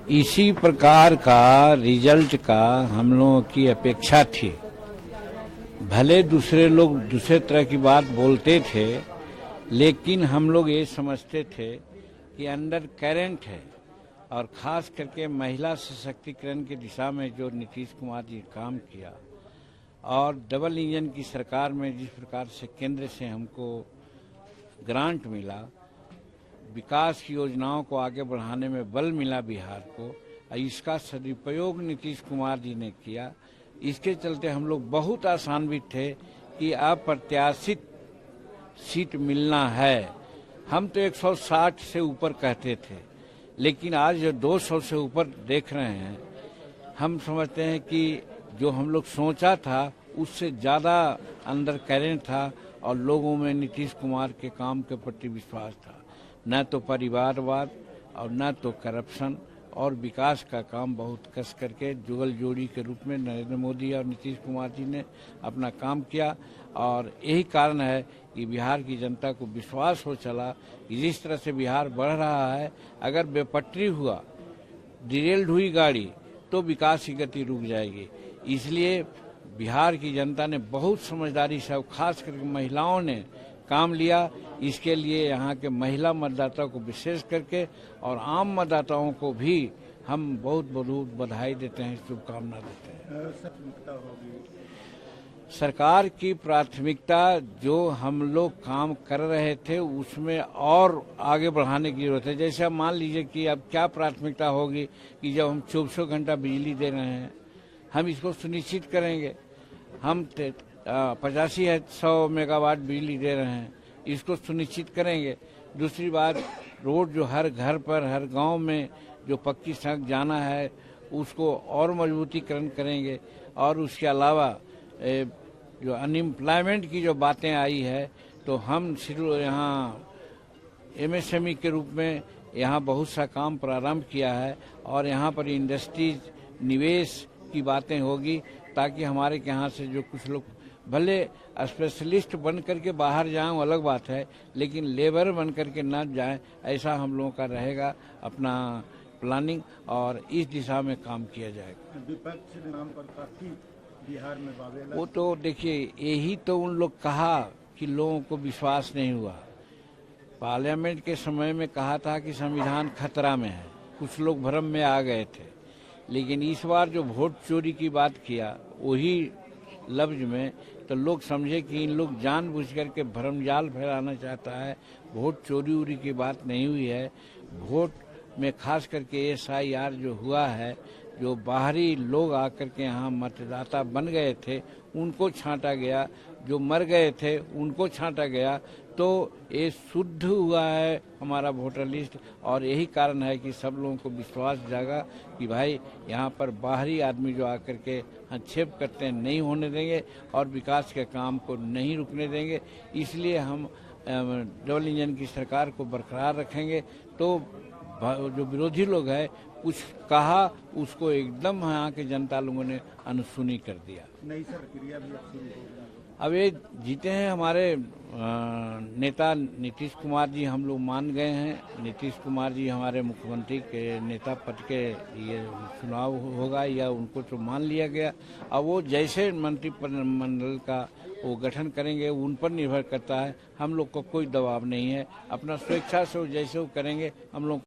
इसी प्रकार का रिजल्ट का हम लोगों की अपेक्षा थी। भले दूसरे लोग दूसरे तरह की बात बोलते थे, लेकिन हम लोग ये समझते थे कि अंडर करंट है, और खास करके महिला सशक्तिकरण की दिशा में जो नीतीश कुमार जी काम किया, और डबल इंजन की सरकार में जिस प्रकार से केंद्र से हमको ग्रांट मिला, विकास की योजनाओं को आगे बढ़ाने में बल मिला बिहार को, इसका सदुपयोग नीतीश कुमार जी ने किया। इसके चलते हम लोग बहुत आशान्वित थे कि अप्रत्याशित सीट मिलना है। हम तो 160 से ऊपर कहते थे, लेकिन आज जो 200 से ऊपर देख रहे हैं, हम समझते हैं कि जो हम लोग सोचा था उससे ज़्यादा अंदर करंट था, और लोगों में नीतीश कुमार के काम के प्रति विश्वास था। न तो परिवारवाद और न तो करप्शन, और विकास का काम बहुत कस करके जुगल जोड़ी के रूप में नरेंद्र मोदी और नीतीश कुमार जी ने अपना काम किया। और यही कारण है कि बिहार की जनता को विश्वास हो चला कि जिस तरह से बिहार बढ़ रहा है, अगर बेपटरी हुआ, डिरेल्ड हुई गाड़ी, तो विकास की गति रुक जाएगी। इसलिए बिहार की जनता ने बहुत समझदारी से, खास करके महिलाओं ने काम लिया। इसके लिए यहाँ के महिला मतदाताओं को विशेष करके और आम मतदाताओं को भी हम बहुत बहुत बधाई देते हैं, शुभकामना देते हैं। सरकार की प्राथमिकता जो हम लोग काम कर रहे थे उसमें और आगे बढ़ाने की जरूरत है। जैसे अब मान लीजिए कि अब क्या प्राथमिकता होगी कि जब हम 24 घंटा बिजली दे रहे हैं, हम इसको सुनिश्चित करेंगे। हम 8500 मेगावाट बिजली दे रहे हैं, इसको सुनिश्चित करेंगे। दूसरी बात, रोड जो हर घर पर, हर गांव में जो पक्की सड़क जाना है, उसको और मजबूतीकरण करेंगे। और उसके अलावा जो अनएम्प्लॉयमेंट की जो बातें आई है, तो हम सिर्फ यहाँ एमएसएमई के रूप में यहाँ बहुत सा काम प्रारंभ किया है, और यहाँ पर इंडस्ट्रीज, निवेश की बातें होगी, ताकि हमारे यहाँ से जो कुछ लोग भले स्पेशलिस्ट बन करके बाहर जाएं, वो अलग बात है, लेकिन लेबर बन करके ना जाएं, ऐसा हम लोगों का रहेगा अपना प्लानिंग, और इस दिशा में काम किया जाएगा। विपक्ष के नाम पर काफी बिहार में वावेला, वो तो देखिए, यही तो उन लोग कहा कि लोगों को विश्वास नहीं हुआ। पार्लियामेंट के समय में कहा था कि संविधान खतरा में है, कुछ लोग भ्रम में आ गए थे, लेकिन इस बार जो वोट चोरी की बात किया वही लफ्ज में, तो लोग समझे कि इन लोग जानबूझ करके भ्रमजाल फैलाना चाहता है। वोट चोरी उरी की बात नहीं हुई है। वोट में खास करके SIR जो हुआ है, जो बाहरी लोग आकर के यहाँ मतदाता बन गए थे उनको छांटा गया, जो मर गए थे उनको छांटा गया, तो ये शुद्ध हुआ है हमारा वोटर लिस्ट। और यही कारण है कि सब लोगों को विश्वास जागा कि भाई यहाँ पर बाहरी आदमी जो आकर के हस्तक्षेप करते हैं नहीं होने देंगे, और विकास के काम को नहीं रुकने देंगे। इसलिए हम डबल इंजन की सरकार को बरकरार रखेंगे। तो जो विरोधी लोग हैं कुछ कहा, उसको एकदम यहाँ के जनता लोगों ने अनसुनी कर दिया। नई प्रक्रिया भी अब शुरू हो गई। अब ये जीते हैं हमारे नेता नीतीश कुमार जी, हम लोग मान गए हैं। नीतीश कुमार जी हमारे मुख्यमंत्री के नेता पद के ये चुनाव होगा, या उनको तो मान लिया गया। अब वो जैसे मंत्रिमंडल का वो गठन करेंगे उन पर निर्भर करता है। हम लोग को कोई दबाव नहीं है, अपना स्वेच्छा से जैसे वो करेंगे हम लोग